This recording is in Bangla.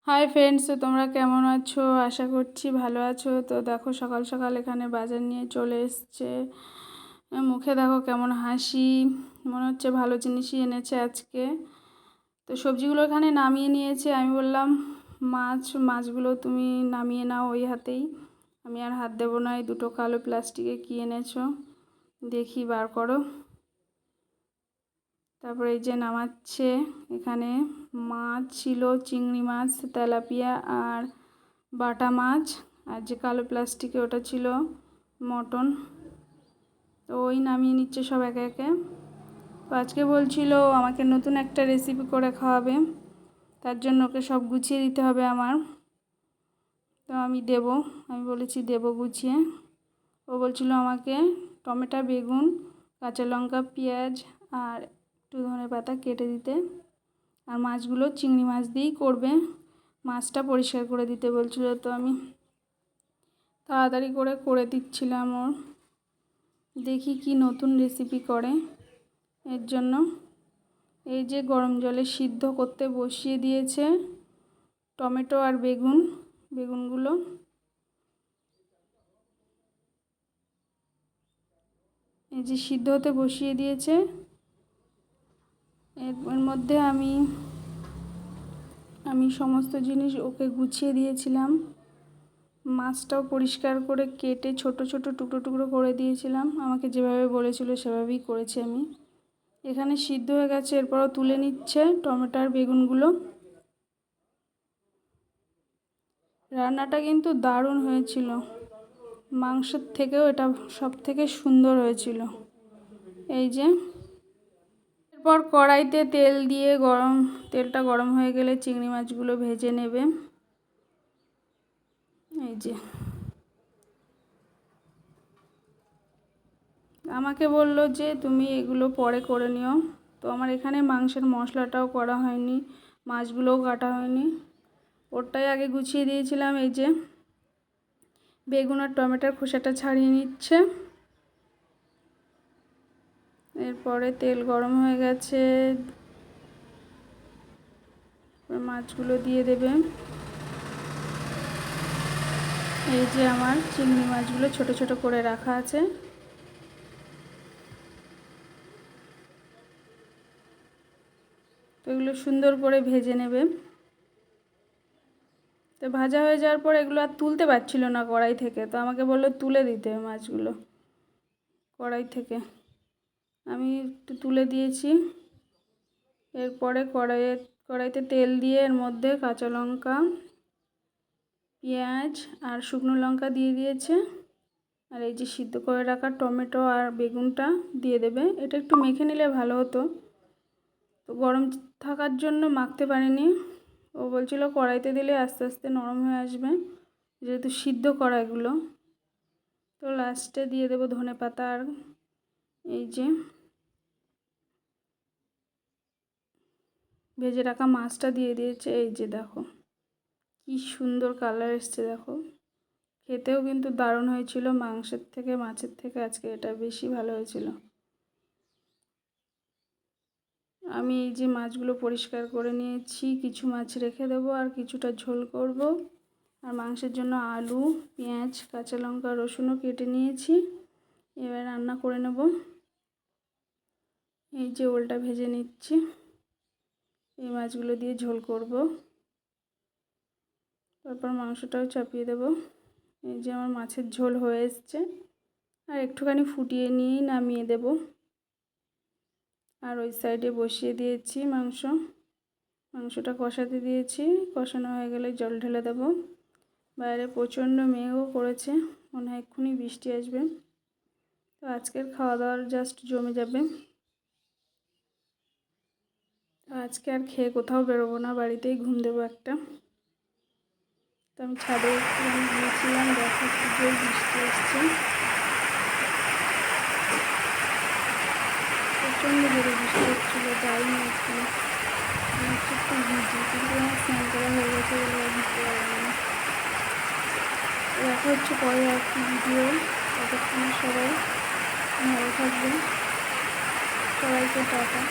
হাই ফ্রেন্ডস, তো তোমরা কেমন আছো? আশা করছি ভালো আছো। তো দেখো সকাল সকাল এখানে বাজার নিয়ে চলে এসছে। মুখে দেখো কেমন হাসি, মনে হচ্ছে ভালো জিনিসই এনেছে আজকে। তো সবজিগুলো এখানে নামিয়ে নিয়েছে। আমি বললাম মাছগুলো তুমি নামিয়ে নাও ওই হাতেই, আমি আর হাত দেবো না। এই দুটো কালো প্লাস্টিকে কী এনেছো দেখি, বার করো। তারপরে এই যে নামাচ্ছে। এখানে মাছ ছিল, চিংড়ি মাছ, তেলাপিয়া আর বাটা মাছ। আর যে কালো প্লাস্টিকে ওটা ছিল মটন। তো ওই নামিয়ে নিচ্ছে সব একে একে। তো আজকে বলছিল আমাকে নতুন একটা রেসিপি করে খাওয়াবে, তার জন্য ওকে সব গুছিয়ে দিতে হবে আমার। তো আমি বলেছি দেবো গুছিয়ে। ও বলছিল আমাকে টমেটো, বেগুন, কাঁচা লঙ্কা, পেঁয়াজ আর একটু ধনেপাতা কেটে দিতে। আর মাছগুলো চিংড়ি মাছ দিয়েই করবে, মাছটা পরিষ্কার করে দিতে বলছিল। তো আমি তাড়াতাড়ি করে দিচ্ছিলাম ওর। দেখি কি নতুন রেসিপি করে এর জন্য। এই যে গরম জলে সিদ্ধ করতে বসিয়ে দিয়েছে টমেটো আর বেগুনগুলো। এই যে সিদ্ধ হতে বসিয়ে দিয়েছে। এর মধ্যে আমি সমস্ত জিনিস ওকে গুছিয়ে দিয়েছিলাম। মাছটাও পরিষ্কার করে কেটে ছোট ছোট টুকরো টুকরো করে দিয়েছিলাম। আমাকে যেভাবে বলেছিল সেভাবেই করেছি আমি। এখানে সিদ্ধ হয়ে গেছে, এরপরও তুলে নিচ্ছে টমেটো আর বেগুনগুলো। রান্নাটা কিন্তু দারুণ হয়েছিল, মাংসের থেকেও এটা সব থেকে সুন্দর হয়েছিল। এই যে এরপর কড়াইতে তেল দিয়ে তেলটা গরম হয়ে গেলে চিংড়ি মাছগুলো ভেজে নেবে। এই যে আমাকে বলল যে তুমি এগুলো পরে করে নিও। তো আমার এখানে মাংসের মশলাটাও করা হয়নি, মাছগুলোও কাটা হয়নি, ওরটাই আগে গুছিয়ে দিয়েছিলাম। এই যে বেগুন আর টমেটোর খোসাটা ছাড়িয়ে নিচ্ছে। এরপরে তেল গরম হয়ে গেছে, মাছগুলো দিয়ে দেবে। এই যে আমার চিংড়ি মাছগুলো ছোট ছোট করে রাখা আছে। তো এগুলো সুন্দর করে ভেজে নেবে। তো ভাজা হয়ে যাওয়ার পর এগুলো আর তুলতে পারছিল না কড়াই থেকে। তো আমাকে বললো তুলে দিতে মাছগুলো কড়াই থেকে। আমি একটু তুলে দিয়েছি। এরপরে কড়াইতে তেল দিয়ে এর মধ্যে কাঁচা লঙ্কা, পেঁয়াজ আর শুকনো লঙ্কা দিয়ে দিয়েছে। আর এই যে সিদ্ধ করে রাখা টমেটো আর বেগুনটা দিয়ে দেবে। এটা একটু মেখে নিলে ভালো হতো, তো গরম থাকার জন্য মাখতে পারিনি। ও বলছিল কড়াইতে দিলে আস্তে আস্তে নরম হয়ে আসবে, যেহেতু সিদ্ধ করা এগুলো। তো লাস্টে দিয়ে দেবো ধনেপাতা। আর এই যে ভেজে রাখা মাছটা দিয়ে দিয়েছে। এই যে দেখো কি সুন্দর কালার এসছে, দেখো। খেতেও কিন্তু দারুণ হয়েছিল, মাংসের থেকে মাছের থেকে আজকে এটা বেশি ভালো হয়েছিল। আমি এই যে মাছগুলো পরিষ্কার করে নিয়েছি, কিছু মাছ রেখে দেবো আর কিছুটা ঝোল করব। আর মাংসের জন্য আলু, পেঁয়াজ, কাঁচা লঙ্কা, রসুনও কেটে নিয়েছি। এবার রান্না করে নেব। এই যে ওলটা ভেজে নিচ্ছি, এই মাছগুলো দিয়ে ঝোল করব। তারপর মাংসটাও চাপিয়ে দেব। এই যে আমার মাছের ঝোল হয়ে এসছে, আর একটুখানি ফুটিয়ে নিয়েই নামিয়ে দেব। আর ওই সাইডে বসিয়ে দিয়েছি মাংসটা কষাতে দিয়েছি। কষানো হয়ে গেলে জল ঢেলে দেব। বাইরে প্রচণ্ড মেঘও করেছে, মনে হয় এক্ষুনি বৃষ্টি আসবে। তো আজকের খাওয়া দাওয়ার জাস্ট জমে যাবে। আজকে আর খেয়ে কোথাও বেরোবো না, বাড়িতেই ঘুম দেবো একটা। তো আমি ছাদে একটুখানি গিয়েছিলাম, দেখো কি জোর বৃষ্টি আসছে, প্রচণ্ড জোরে বৃষ্টি হচ্ছিলো। যাইনি একটু একটু ভিজি, কিন্তু আমার স্নান করা হয়ে গেছে বলে আর ভিজতে পারবো না। দেখা হচ্ছে পরে একটি ভিডিও। ততক্ষণে সবাই ভালো থাকবেন, সবাইকে টাটা।